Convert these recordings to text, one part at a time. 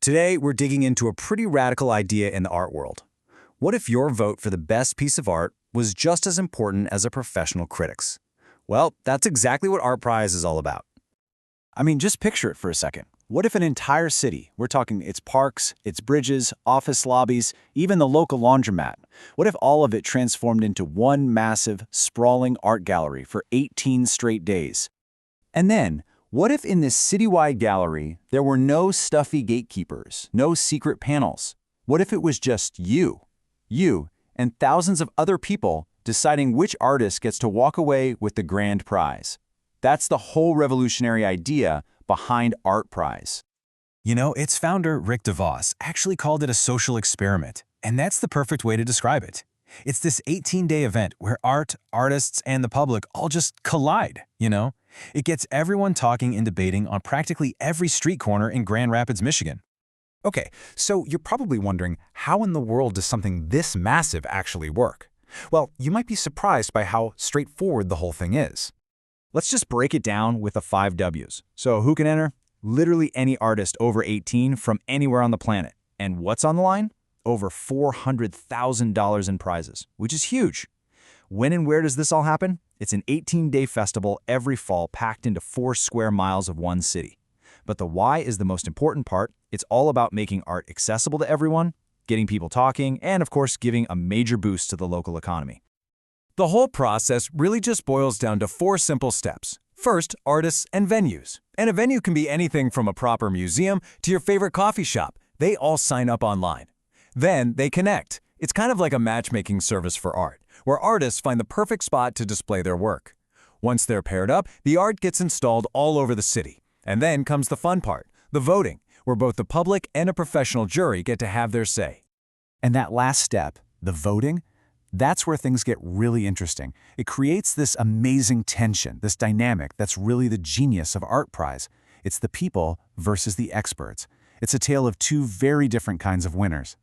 Today, we're digging into a pretty radical idea in the art world. What if your vote for the best piece of art was just as important as a professional critic's? Well, that's exactly what ArtPrize is all about. I mean, just picture it for a second. What if an entire city, we're talking its parks, its bridges, office lobbies, even the local laundromat, what if all of it transformed into one massive, sprawling art gallery for 18 straight days? And then, what if in this citywide gallery, there were no stuffy gatekeepers, no secret panels? What if it was just you, and thousands of other people deciding which artist gets to walk away with the grand prize? That's the whole revolutionary idea behind ArtPrize. You know, its founder, Rick DeVos, actually called it a social experiment, and that's the perfect way to describe it. It's this 18-day event where art, artists, and the public all just collide, you know? It gets everyone talking and debating on practically every street corner in Grand Rapids, Michigan. Okay, so you're probably wondering, how in the world does something this massive actually work? Well, you might be surprised by how straightforward the whole thing is. Let's just break it down with the 5 W's. So who can enter? Literally any artist over 18 from anywhere on the planet. And what's on the line? Over $400,000 in prizes, which is huge. When and where does this all happen? It's an 18-day festival every fall packed into 4 square miles of one city. But the why is the most important part. It's all about making art accessible to everyone, getting people talking, and of course, giving a major boost to the local economy. The whole process really just boils down to 4 simple steps. First, artists and venues. And a venue can be anything from a proper museum to your favorite coffee shop. They all sign up online. Then they connect. It's kind of like a matchmaking service for art, where artists find the perfect spot to display their work. Once they're paired up, the art gets installed all over the city. And then comes the fun part, the voting, where both the public and a professional jury get to have their say. And that last step, the voting, that's where things get really interesting. It creates this amazing tension, this dynamic that's really the genius of ArtPrize. It's the people versus the experts. It's a tale of 2 very different kinds of winners.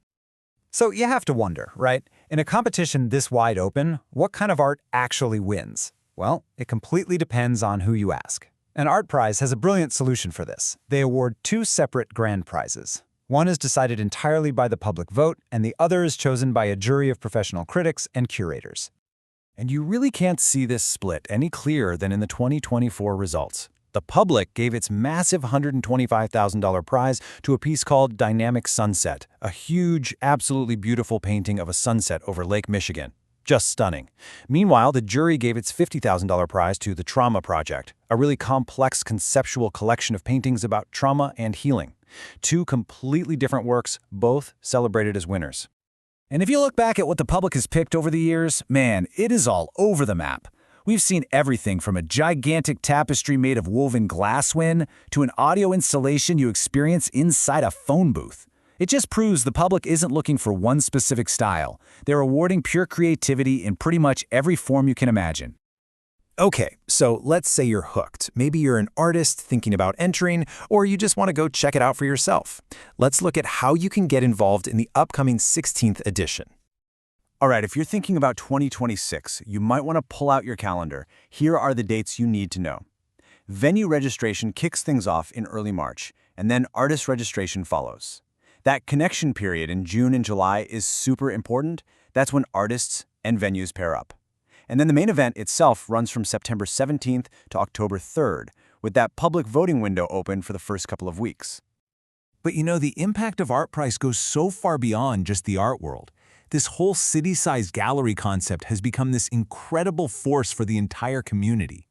So you have to wonder, right? In a competition this wide open, what kind of art actually wins? Well, it completely depends on who you ask. And ArtPrize has a brilliant solution for this. They award 2 separate grand prizes. One is decided entirely by the public vote, and the other is chosen by a jury of professional critics and curators. And you really can't see this split any clearer than in the 2024 results. The public gave its massive $125,000 prize to a piece called Dynamic Sunset, a huge, absolutely beautiful painting of a sunset over Lake Michigan. Just stunning. Meanwhile, the jury gave its $50,000 prize to The Trauma Project, a really complex conceptual collection of paintings about trauma and healing. 2 completely different works, both celebrated as winners. And if you look back at what the public has picked over the years, man, it is all over the map. We've seen everything from a gigantic tapestry made of woven glass win to an audio installation you experience inside a phone booth. It just proves the public isn't looking for one specific style. They're awarding pure creativity in pretty much every form you can imagine. Okay, so let's say you're hooked. Maybe you're an artist thinking about entering, or you just want to go check it out for yourself. Let's look at how you can get involved in the upcoming 16th edition. All right, if you're thinking about 2026, you might want to pull out your calendar. Here are the dates you need to know. Venue registration kicks things off in early March, and then artist registration follows. That connection period in June and July is super important. That's when artists and venues pair up. And then the main event itself runs from September 17th to October 3rd, with that public voting window open for the first couple of weeks. But you know, the impact of ArtPrize goes so far beyond just the art world. This whole city-sized gallery concept has become this incredible force for the entire community.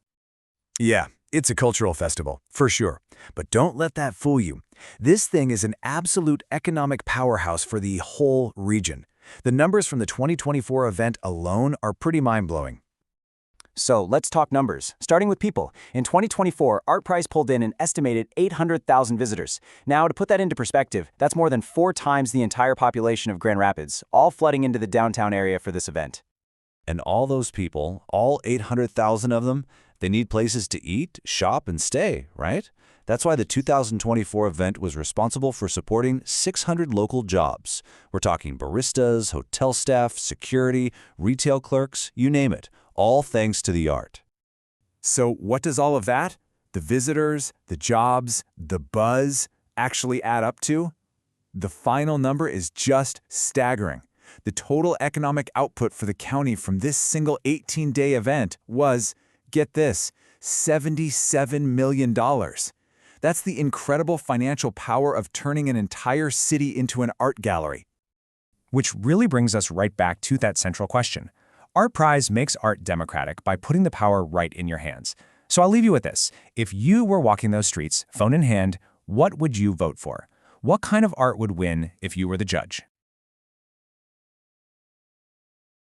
Yeah, it's a cultural festival, for sure. But don't let that fool you. This thing is an absolute economic powerhouse for the whole region. The numbers from the 2024 event alone are pretty mind-blowing. So let's talk numbers, starting with people. In 2024, ArtPrize pulled in an estimated 800,000 visitors. Now, to put that into perspective, that's more than 4 times the entire population of Grand Rapids, all flooding into the downtown area for this event. And all those people, all 800,000 of them, they need places to eat, shop, and stay, right? That's why the 2024 event was responsible for supporting 600 local jobs. We're talking baristas, hotel staff, security, retail clerks, you name it, all thanks to the art. So what does all of that, the visitors, the jobs, the buzz, actually add up to? The final number is just staggering. The total economic output for the county from this single 18-day event was, get this, $77 million. That's the incredible financial power of turning an entire city into an art gallery. Which really brings us right back to that central question. ArtPrize makes art democratic by putting the power right in your hands. So I'll leave you with this. If you were walking those streets, phone in hand, what would you vote for? What kind of art would win if you were the judge?